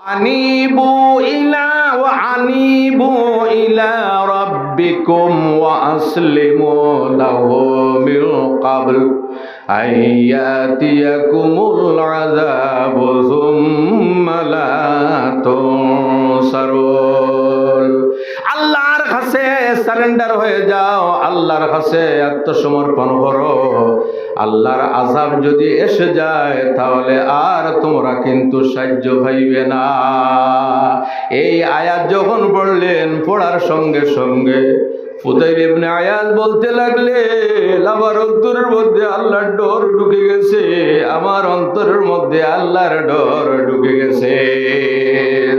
আনিবু ইলা রাব্বিকুম ওয়া আসলিমু লাহু মিন ক্বাবল আইয়াতিয়াকুমুল আযাবু সুম্মা লা তুনসারুন। আল্লাহর কাছে সারেন্ডার হয়ে যাও, আল্লাহর কাছে আত্মসমর্পণ করো। আল্লাহর আযাব যদি এসে যায় তাহলে আর তোমরা কিন্তু সাহায্য পাইবে না। এই আয়াত যখন পড়লেন, পড়ার সঙ্গে সঙ্গে ফুদাইল ইবনে আয়াজ বলতে লাগলেন, আমার অন্তরের মধ্যে আল্লাহর ডর ঢুকে গেছে, আমার অন্তরের মধ্যে আল্লাহর ডর ঢুকে গেছে।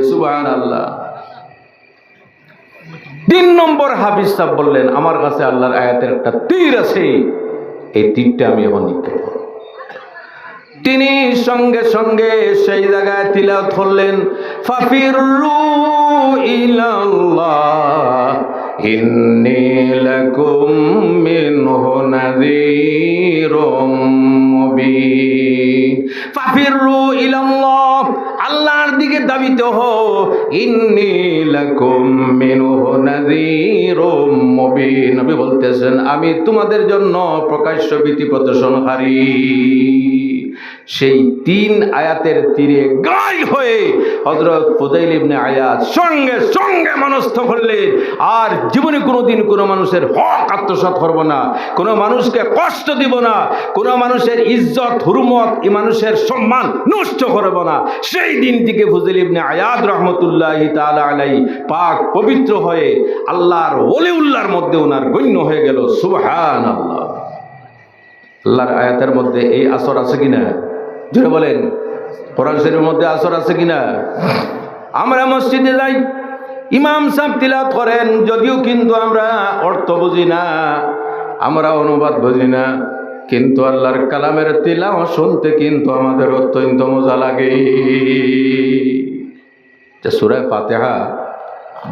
সুবহানাল্লাহ। 3 নম্বর হাফিজ সাহেব বললেন, আমার কাছে আল্লাহর আয়াতের একটা তীর আছে, এই তীরটা আমি এখন নিক্ষেপ করব। তিনি সঙ্গে সঙ্গে সেই জায়গায় তিলাওয়াত করলেন, ফাফিরু ইলাল্লাহ ইন্নী লাকুম মিনহু নাযীরুম মুবিন। ফাফিরু ইলাল্লাহ, আল্লাহর দিকে ধাবিত হও। ইন্নী লাকুম মিনহু নাযীরুম মুবিন, নবী বলতেছেন আমি তোমাদের জন্য প্রকাশ্য ভীতি প্রদর্শনকারী। সেই 3 আয়াতের তীরে গায় হয়ে হযরত ফুদাইল ইবনে আয়াজ সঙ্গে সঙ্গে মনস্থ করলেন, আর জীবনে কোনোদিন কোনো মানুষের হক আত্মসাৎ করব না, কোনো মানুষকে কষ্ট দিব না, কোনো মানুষের ইজ্জত হুরমত এই মানুষের সম্মান নষ্ট করব না। সেই দিন থেকে ফুদাইল ইবনে আয়াজ রাহমাতুল্লাহি তাআলা আলাইহি পাক পবিত্র হয়ে আল্লাহর ওলিউল্লাহর মধ্যে ওনার গণ্য হয়ে গেল। সুবহানাল্লাহ। আল্লাহর আয়াতের মধ্যে এই আসর আছে কিনা? জোরে বলেন, কোরআন শরীফের মধ্যে আসর আছে কিনা? আমরা মসজিদে যাই, ইমাম সাহেব তিলাওয়াত করেন, যদিও কিন্তু আমরা অর্থ বুঝি না, আমরা অনুবাদ বুঝি না, কিন্তু আল্লাহর কালামের তিলাওয়াত শুনতে কিন্তু আমাদের অত্যন্ত মজা লাগে। যে সূরা ফাতিহা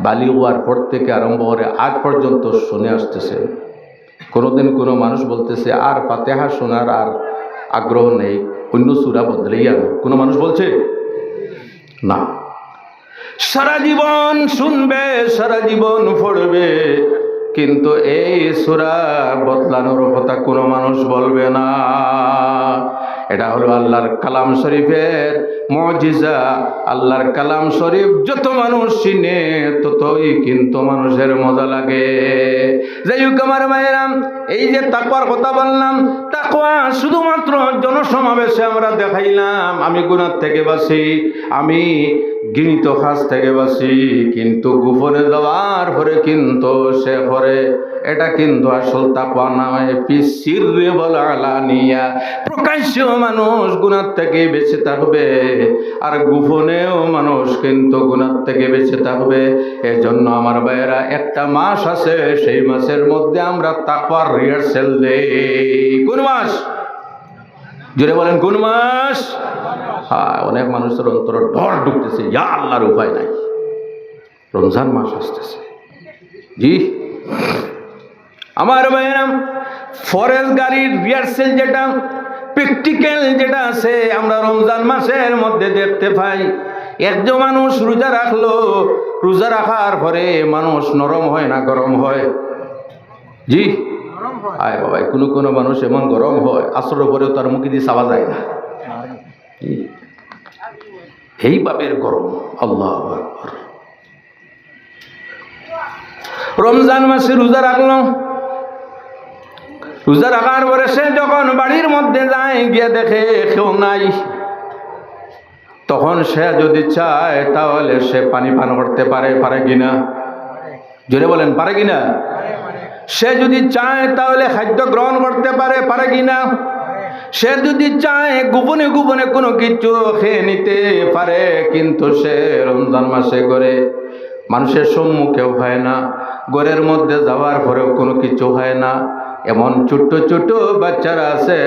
বালিগ হওয়ার পর থেকে আরম্ভ করে আজ পর্যন্ত শুনে আসতেছে, কোনোদিন কোনো মানুষ বলতেছে আর ফাতিহা শোনার আর আগ্রহ নেই, অন্য সূরা বদলেই আনো, কোনো মানুষ বলছে না। সারা জীবন শুনবে, সারা জীবন পড়বে, কিন্তু এই সূরা বদলানোর কথা কোনো মানুষ বলবে না। এটা হলো আল্লাহর কালাম শরীফের মুজিজা। আল্লাহর কালাম শরীফ যত মানুষ চিনে ততই কিন্তু মানুষের মজা লাগে। যাই হোক আমার ভাইয়েরা, এই যে তাকওয়ার কথা বললাম, তাকওয়া শুধুমাত্র জনসমাবেশে আমরা দেখাইলাম আমি গুনাহ থেকে বাঁচি, আমি ঘৃণিত কাজ থেকে বাঁচি, কিন্তু গোপনে যাওয়ার পরে কিন্তু সে করে, এটা কিন্তু আসল তাকওয়া নয়। পিসিরে বলা আলানিয়া, প্রকাশ্য মানুষ গুনাহ থেকে বেঁচে থাকবে, আর গোপনেও মানুষ কিন্তু গুনাহ থেকে বেঁচে থাকবে। এজন্য আমার ভাইয়েরা, একটা মাস আছে, সেই মাসের মধ্যে আমরা তাকওয়ার রিহার্সেল দেই। কোন মাস? জোরে বলেন, কোন মাস? হ্যাঁ, অনেক মানুষের অন্তর ডর ঢুকতেছে, ইয়া আল্লাহর উপায় নাই, রমজান মাস আসতেছে। জি আমার ভাইয়েরা, ফরেস্ট গাড়ির রিহার্সেল যেটা, প্র্যাকটিক্যাল যেটা আছে, আমরা রমজান মাসের মধ্যে দেখতে পাই। একজন মানুষ রোজা রাখলো, রোজা রাখার পরে মানুষ নরম হয় না গরম হয়? জি আয় বাবা, কোনো কোনো মানুষ এমন গরম হয় আসরের পরেও তার মুখে দিয়ে চাওয়া যায় না, এই বাবের গরম। আল্লাহু আকবার। রমজান মাসে রোজা রাখলো, রোজা রাখার পরে সে যখন বাড়ির মধ্যে যায়, গিয়ে দেখে কেউ নাই, তখন সে যদি চায় তাহলে সে পানি পান করতে পারে, পারে কিনা? জোরে বলেন, পারে কিনা? সে যদি চায় তাহলে খাদ্য গ্রহণ করতে পারে, পারে কিনা? সে যদি চায় গোপনে গোপনে কোনো কিছু খেয়ে নিতে পারে, কিন্তু সে রমজান মাসে ঘরে মানুষের সম্মুখেও হয় না, ঘরের মধ্যে যাওয়ার পরেও কোনো কিছু হয় না। এমন ছোট্ট ছোট্ট বাচ্চারা আছে,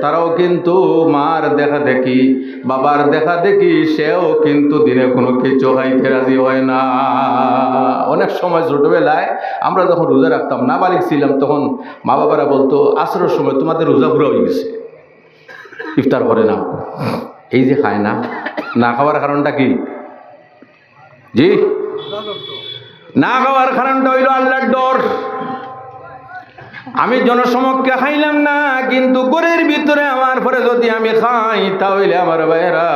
তারাও কিন্তু মার দেখা দেখি, বাবার দেখা দেখি, সেও কিন্তু দিনে কোনো কিছু খাইতে রাজি হয় না। অনেক সময় ছোটবেলায় আমরা যখন রোজা রাখতাম, নাবালিগ ছিলাম, তখন মা বাবারা বলতো আসরের সময় তোমাদের রোজা পুরো হয়ে গেছে, ইফতার করে না। এই যে খায় না, না খাওয়ার কারণটা কি? জি, না খাওয়ার কারণটা হইল আল্লাহর ডর। আমি জনসমক্ষে খাইলাম না, কিন্তু ঘরের ভিতরে আমার পরে যদি আমি খাই তাহলে আমার ভাইয়েরা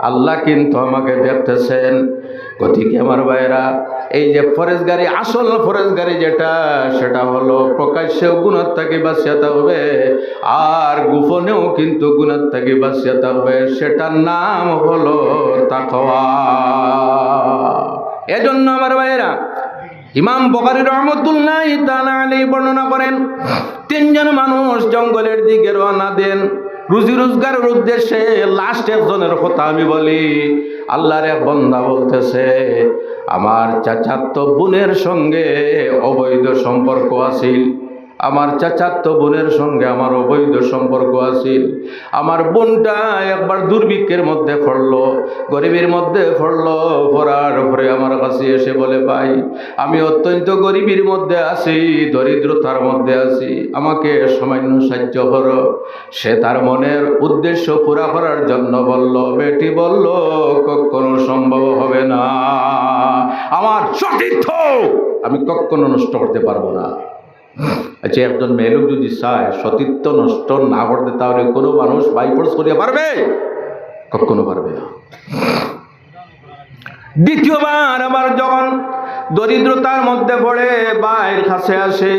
আল্লাহ কিন্তু আমাকে দেখতেছেন। গতিকে আমার ভাইয়েরা, এই যে ফরেজগারি, আসল ফরেজগারি যেটা, সেটা হলো প্রকাশ্যেও গুনাহ থেকে বাঁচিয়ে থাকবে, আর গোপনেও কিন্তু গুনাহ থেকে বাঁচিয়ে থাকবে। সেটার নাম হলো তাকওয়া। এজন্য আমার ভাইয়েরা, ইমাম বুখারী রহমাতুল্লাহি তাআলা আলাইহি বর্ণনা করেন, তিনজন মানুষ জঙ্গলের দিকে রওনা দেন রুজি রোজগারের উদ্দেশ্যে। লাস্ট একজনের কথা আমি বলি। আল্লাহর এক বান্দা বলতেছে, আমার চাচাতো বোনের সঙ্গে অবৈধ সম্পর্ক আছিল, আমার চাচাতো বোনের সঙ্গে আমার অবৈধ সম্পর্ক আছিল। আমার বোনটা একবার দুর্ভিক্ষের মধ্যে পড়লো, গরিবের মধ্যে পড়লো, পড়ার পরে আমার কাছে এসে বলে, ভাই আমি অত্যন্ত গরিবের মধ্যে আছি, দরিদ্রতার মধ্যে আছি, আমাকে সামান্য সাহায্য করো। সে তার মনের উদ্দেশ্য পুরা করার জন্য বলল, বেটি বলল, কখনো সম্ভব হবে না, আমার সতীর্থ আমি কখনো নষ্ট করতে পারবো না। আচ্ছা, একজন মেয়ে লোক যদি চায় সতীত্ব নষ্ট না করতে, তাহলে কোনো মানুষ বাইপাস করিয়া পারবে? কখনো পারবে না। দ্বিতীয়বার আবার যখন দরিদ্রতার মধ্যে পড়ে ভাইয়ের কাছে আসে,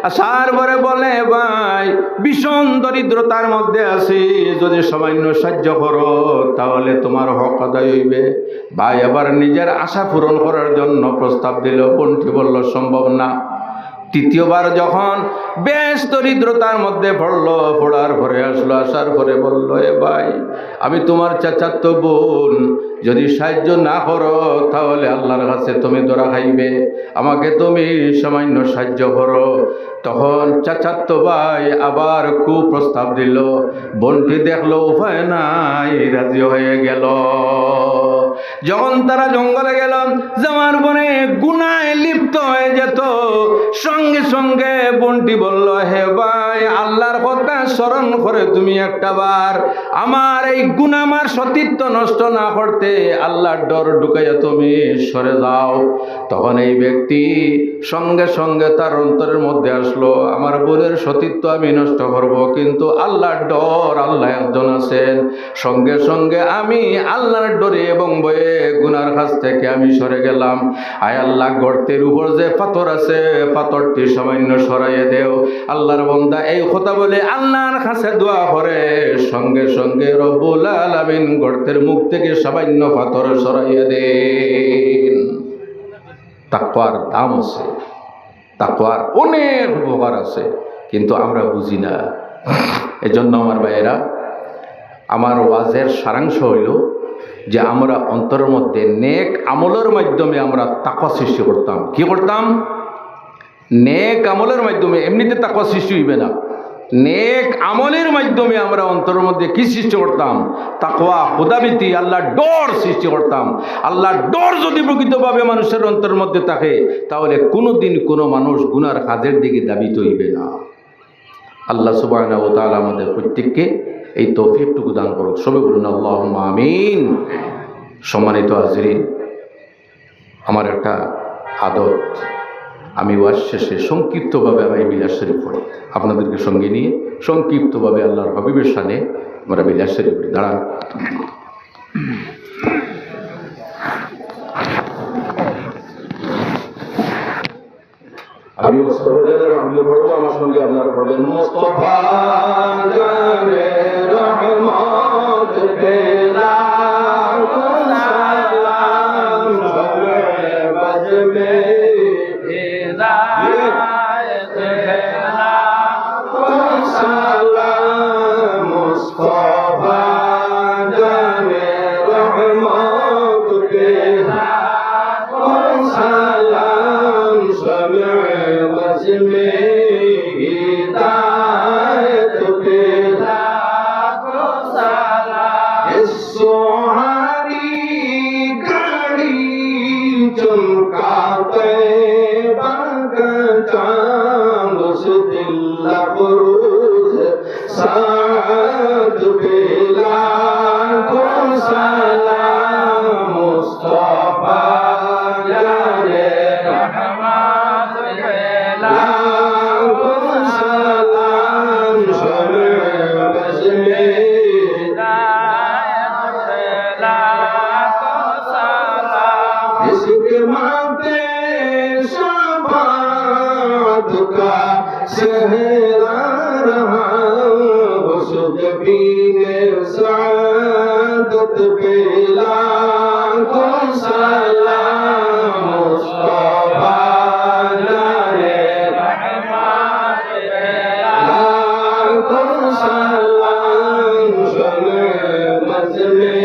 আসার পরে বলে, ভাই ভীষণ দরিদ্রতার মধ্যে আছি, যদি সামান্য সাহায্য করো তাহলে তোমার হক আদায় হইবে। ভাই আবার নিজের আশা পূরণ করার জন্য প্রস্তাব দিল। বোনটি বলল, সম্ভব না। তৃতীয়বার যখন বেশ দরিদ্রতার মধ্যে পড়লো, পড়ার পরে আসলো, আসার পরে বলল, এ ভাই আমি তোমার চাচাতো বোন, যদি সাহায্য না করো তাহলে আল্লাহর কাছে তুমি ধরা খাইবে, আমাকে তুমি সামান্য সাহায্য করো। তখন চাচাতো ভাই আবার খুব প্রস্তাব দিল। বোনটি দেখলো উপায় নাই, রাজি হয়ে গেল। যখন তারা জঙ্গলে গেল, যাওয়ার পরে গুনায় লিপ্ত হয়ে যেত, সঙ্গে সঙ্গে বোনটি বলল, হে ভাই আল্লাহর কথা স্মরণ করে তুমি একটা বার আমার এই গুনাহ, আমার সতীত্ব নষ্ট না করতে আল্লাহর ডর ঢুকাইয়া তুমি সরে যাও। তখন এই ব্যক্তি সঙ্গে সঙ্গে তার অন্তরের মধ্যে আসলো, আমার বোনের সতীত্ব আমি নষ্ট করব, কিন্তু আল্লাহর ডর, আল্লাহ একজন আছেন। সঙ্গে সঙ্গে আমি আল্লাহর ডরে এবং ভয়ে গুনার কাছ থেকে আমি সরে গেলাম। আয় আল্লাহ, গর্তের উপর যে পাথর আছে পাথরটি সামান্য সরাইয়ে দেও। আল্লাহর বান্দা এই কথা বলে আল্লাহর কাছে দোয়া করে, সঙ্গে সঙ্গে রব্বুল আলামিন গর্তের মুখ থেকে সামান্য পাথর সরাইয়ে দেন। তাকওয়ার দাম আছে, তাকওয়ার অনেক উপকার আছে, কিন্তু আমরা বুঝি না। এজন্য আমার ভাইয়েরা, আমার ওয়াজের সারাংশ হইল যে আমরা অন্তরের মধ্যে নেক আমলের মাধ্যমে আমরা তাকওয়া সৃষ্টি করতাম। কি করতাম? নেক আমলের মাধ্যমে। এমনিতে তাকওয়া সৃষ্টি হইবে না, নেক আমলের মাধ্যমে আমরা অন্তরের মধ্যে কি সৃষ্টি করতাম? তাকওয়া, খুদাভীতি, আল্লাহর ডর সৃষ্টি করতাম। আল্লাহর ডর যদি প্রকৃতভাবে মানুষের অন্তরের মধ্যে থাকে, তাহলে কোনোদিন কোনো মানুষ গুনার কাজের দিকে ধাবিত হইবে না। আল্লাহ সুবহানাহু ওয়া তাআলা আমাদের প্রত্যেককে এই তৌফিকটুকু দান করুন। সবে বলুন আল্লাহুম্মা আমিন। সম্মানিত হাজরিন, আমার একটা আদত, আমি ওয়াজ শেষে সংক্ষিপ্তভাবে আমি মিলাদ শরীফ পড়ি। আপনাদেরকে সঙ্গে নিয়ে সংক্ষিপ্তভাবে আল্লাহর হাবিবের শানে আমরা মিলাদ শরীফ পড়ি। দাঁড়ান। আমি আমার সঙ্গে আপনারা পড়বেন। মুস্তাফা জানে রহমত পেলা সালাম সবে বাজবে হিদায়াত পেলা সালাম মুস্তাফা জানে রহমত পেলা সালাম সবে বাজবে হিদায়াত পেলা সালাম সোহারি গাড়ি চমকাতে বাগচাঁদ সুদিল্লা পুরুষ সাদ পেলা সালাম মুস্তাফা खिदमते शफाअत का सहरा रहा उस जबीने सआदत पे लाखों सलाम मुस्तफा जाने रहमत पे लाखों सलाम शमे मजमे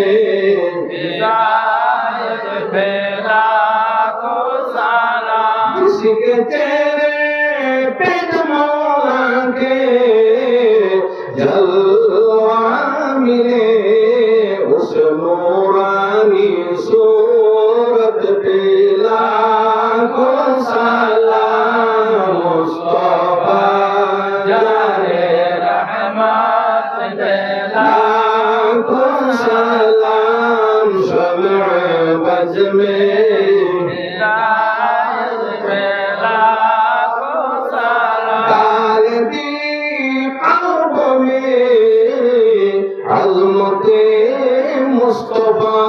हिदायत पे लाखों सलाम जिसके चेहरे पे मौला के जलवा मिले उस नूरानी सूरत पे लाखों सलाम मुस्तफा जाने रहमत पे लाखों सलाम शम्अ बज़ में हिदायत पे लाखों सलाम डाल दी क़ल्ब में अज़मते मुस्तफा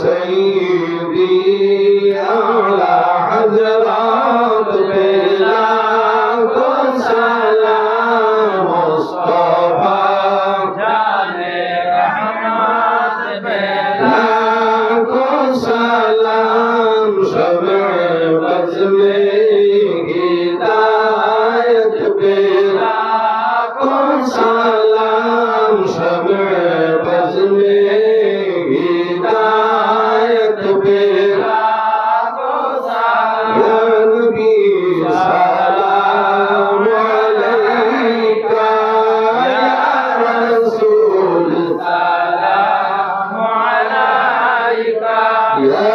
सय्यदी आला हज़रात पे लाखों सलाम मुस्तफा जाने रहमत पे लाखों सलाम शम्अ बज़ में हिदायत पे लाखों सलाम शम्अ बज़ में हिदायत पे लाखों सलाम या नबी सलाम अलैका या रसूल सलाम अलैका या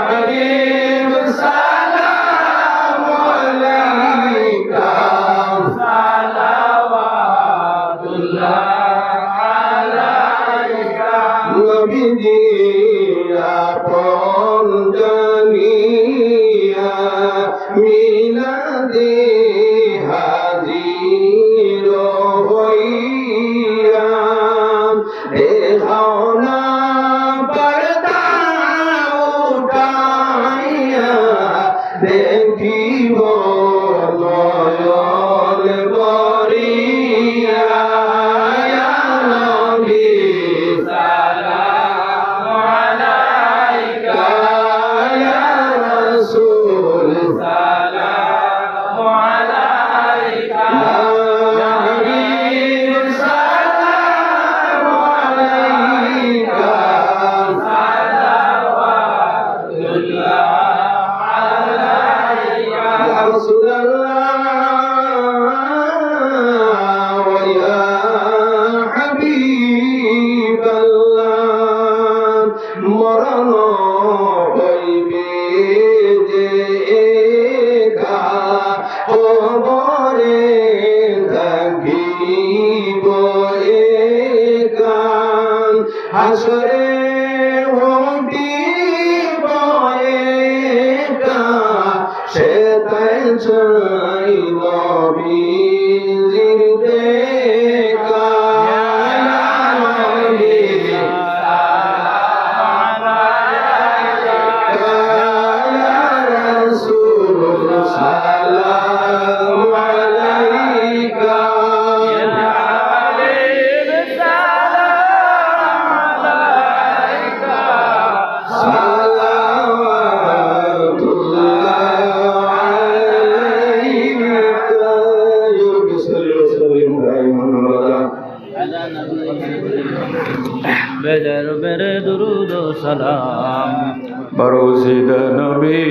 हबीब सलाम अलैका सलावतुल्लाह अलैका नबी जी আপন জানিয়া মিলাদে হাজির হইয়া দেখাও না পর্দা উঠাইয়া দেখিব নয়ন ভরিয়া ইয়া নবী সালাম আলাইকা ইয়া রাসূল সালাম আলাইকা ইয়া হাবিব সালাম আলাইকা সালাওয়াতুল্লাহ আলাইকা ইয়া রাসূলাল্লাহ ওয়া ইয়া হাবিবাল্লাহ মরণ হইবে যে একা কবরে থাকিব একা হাসরে উঠিব একা সেটাই চাই নবীজির দেখা ইয়া নবী সালাম আলাইকা ইয়া রাসূল সালাম আলাইকা ইয়া হাবিব সালাম আলাইকা সালাওয়াতুল্লাহ আলাইকা ইয়া রাব্বি সাল্লি ওয়া সাল্লিম দাইমান আবাদা বেজার বেরে দুরুদ ও সালাম बरोज़िद नबी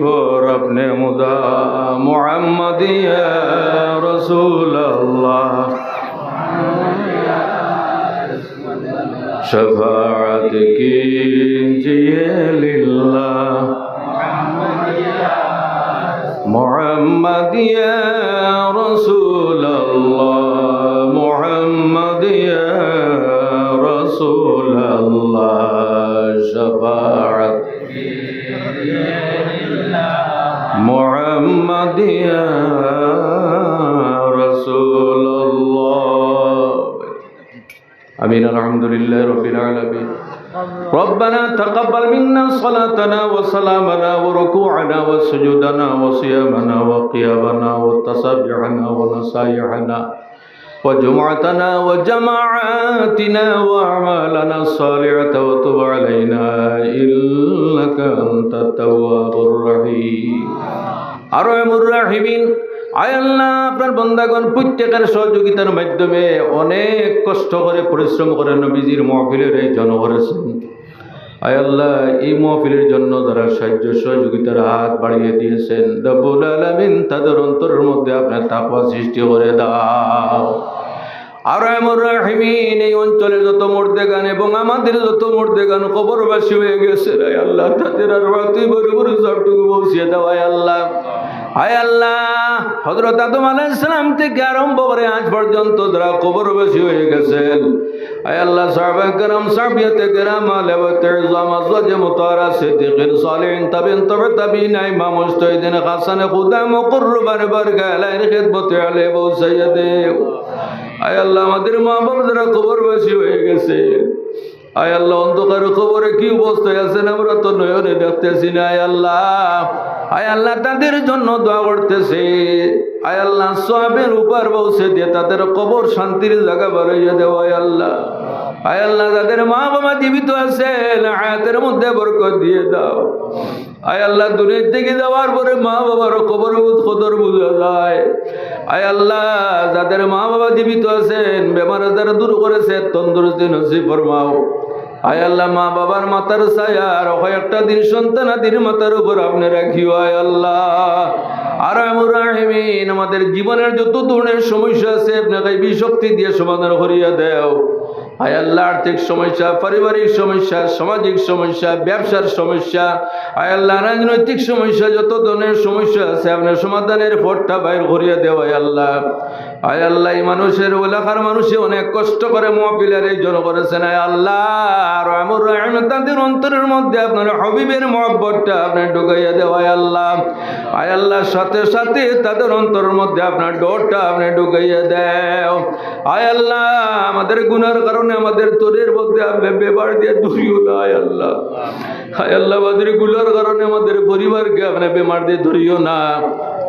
पर अपने मुदा मोहम्मद या रसूल अल्लाह शफाअत कीजिए लिल्लाह मोहम्मद या रसूल अल्लाह मोहम्मद या रसूल अल्लाह शफाअत मोहम्मद या रसूल अल्लाह आमीन अल्हम्दुलिल्लाह रब्बिल आलमीन ربنا تقبل منا صلاتنا وسلامنا وركوعنا وسجودنا وصيامنا وقيامنا وتسبيحنا ونصايحنا وجمعتنا وجماعاتنا وأعمالنا الصالحة وتب علينا إنك أنت التواب الرحيم أرحم الراحمين। আয় আল্লাহ, আপনার বান্দাগণ প্রত্যেকের সহযোগিতার মাধ্যমে অনেক কষ্ট করে পরিশ্রম করে নবীজির মাহফিলের এই জন করেছেন। আয় আল্লাহ, এই মাহফিলের জন্য যারা সাহায্য সহযোগিতার হাত বাড়িয়ে দিয়েছেন, রব্বুল আলামিন তাদের অন্তরের মধ্যে আপনার তাকওয়া সৃষ্টি করে দাও। আর রহমান রাহিমিন, এই অঞ্চলের যত মুর্দেগান এবং আমাদের যত মুর্দেগান কবরবাসী হয়ে গেছে, আয় আল্লাহ তাদের আর তুই বড় বড় সবটুকু পৌঁছিয়ে দাও। আয় আল্লাহ, আয় আল্লাহ, হযরত আদম আলাইহিস সালাম থেকে আরম্ভ করে আজ পর্যন্ত যারা কবরবাসী হয়ে গেছেন, আয় আল্লাহ সাহাবায়ে কেরাম, সাহাবিয়াতে কেরাম, আলেমাতে ইজম, আজওয়াজে মুতাহহারা, সিদ্দিকিন, সালিহিন, তাবিঈন, তাবে তাবিঈন, ইমাম মুজতাহিদিন, হাসানে খুদা, মুকররবান, বারগাহ আলাইহির খিদমতে আলাইহি ওয়া সাইয়্যিদে। আয় আল্লাহ, আমাদের মা বাবা যারা কবরবাসী হয়ে গেছে, আয় আল্লাহ অন্ধকার কবরে কি অবস্থায় আছেন আমরা তো নয়নে দেখতেছি না। আয় আল্লাহ, আয় আল্লাহ তাদের জন্য দোয়া করতেছে। আয় আল্লাহ সওয়াবের উপর পৌঁছে দিয়ে তাদের কবর শান্তির জায়গা বানাইয়া দেও। আয় আল্লাহ, আয় আল্লাহ যাদের মা বাবা জীবিত আছেন, হায়াতের মধ্যে বরকত দিয়ে দাও। আয় আল্লাহ, দুনিয়া থেকে যাওয়ার পরে মা বাবার কবর কদর বোঝা যায়। আয় আল্লাহ, যাদের মা বাবা জীবিত আছেন, বেমার আজার দূর করেছে, তন্দুরস্তি নসিব ফরমাও। আয় আল্লাহ, মা বাবার মাথার ছায়া আর কয়েকটা দিন সন্তানাদির মাথার উপর আপনি রাখিও। আয় আল্লাহ, আর রাহিমিন, আমাদের জীবনের যত ধরনের সমস্যা আছে আপনাকে শক্তি দিয়ে সমাধান করিয়া দেও। আয় আল্লাহ, আর্থিক সমস্যা, পারিবারিক সমস্যা, সামাজিক সমস্যা, ব্যবসার সমস্যা, আয় আল্লাহ রাজনৈতিক সমস্যা, যত ধরনের সমস্যা আছে আপনার সমাধানের পথটা বাইর করিয়া দেও। আয় আল্লাহ, আয় আল্লাহ, এই মানুষের এলাকার মানুষে অনেক কষ্ট করে মুআফিলের এই জন করেছেন। আয় আল্লাহ, রহমান রহিম, তাদের অন্তরের মধ্যে আপনার হাবিবের মহব্বতটা আপনি ঢুকাইয়া দেও। আয় আল্লাহ, আয় আল্লাহ, সাথে সাথে তাদের অন্তরের মধ্যে আপনার ডরটা আপনি ঢুকাইয়া দেও। আয় আল্লাহ, আমাদের গুনার কারণে আমাদের তোরের মধ্যে আপনি বেবার দিয়ে ধরিও না। আয় আল্লাহ, আয় আল্লাহ, আমাদের গুনার কারণে আমাদের পরিবারকে আপনি বেমার দিয়ে ধরিও না।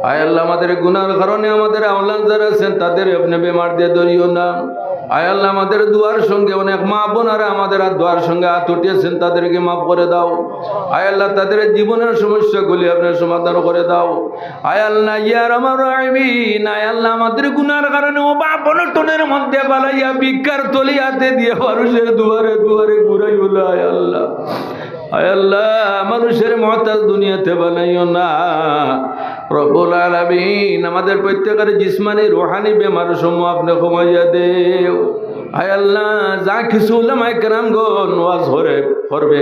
আয় আল্লাহ, আমাদের গুনার কারণে আমাদের আওলাদ যারা আছেন তাদের আপনি বেমার দিয়ে ধরিও না। আয় আল্লাহ, আমাদের দুয়ার সঙ্গে অনেক মা বোনারা আমাদের আর দুয়ার সঙ্গে হাত উঠিয়েছেন, তাদেরকে মাফ করে দাও। আয় আল্লাহ, তাদের জীবনের সমস্যাগুলি আপনি সমাধান করে দাও। আয় আল্লাহ, ইয়া রহমান রাহিমিন, আয় আল্লাহ, আমাদের গুনার কারণে ও বাপ অনটনের মধ্যে বালাইয়া ভিক্ষার তলিয়াতে দিয়ে মানুষের দুয়ারে দুয়ারে ঘুরাইও না। আয় আল্লাহ, আয় আল্লাহ, মানুষের মুহতাজ দুনিয়াতে বানাইও না। রব্বুল আলামিন, আমাদের প্রত্যেকের জিসমানি রুহানি বেমার সমূহ আপনি কমাইয়া দেও। আয় আল্লাহ, যা কিছু উলামায়ে কেরামগণ ওয়াজ করবে,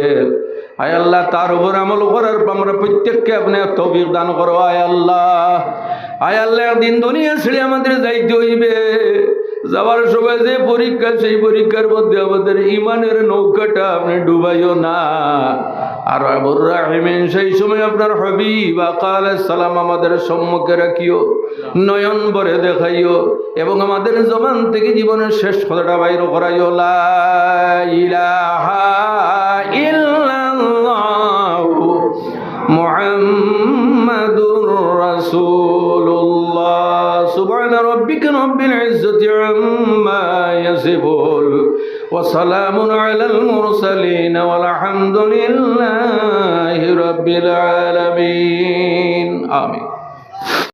আয় আল্লাহ, তার উপর আমল করার আমরা প্রত্যেককে আপনি তৌফিক দান করো। আয় আল্লাহ, আয় আল্লাহ, একদিন দুনিয়া ছেড়ে আমাদের যাইতে হইবে। যাওয়ার সময় যে পরীক্ষা, সেই পরীক্ষার মধ্যে আমাদের ইমানের নৌকাটা আপনি ডুবাইও না। আর রব্বুর রাহিমিন, সেই সময় আপনার হাবিব আকা আলাইহিস সালাম আমাদের সম্মুখে রাখিও, নয়ন ভরে দেখাইও এবং আমাদের জবান থেকে জীবনের শেষ কথাটা বাইর করাইও। লা ইলাহা ইল্লাল্লাহু মুহাম্মাদুর রাসূলুল্লাহ। সুবহানা রাব্বিকা রাব্বিল ইজ্জাতি আম্মা ইয়াসিফুন ওয়া সালামুন আলাল মুরসালিন ওয়ালহামদুলিল্লাহি রাব্বিল আলামিন। আমিন।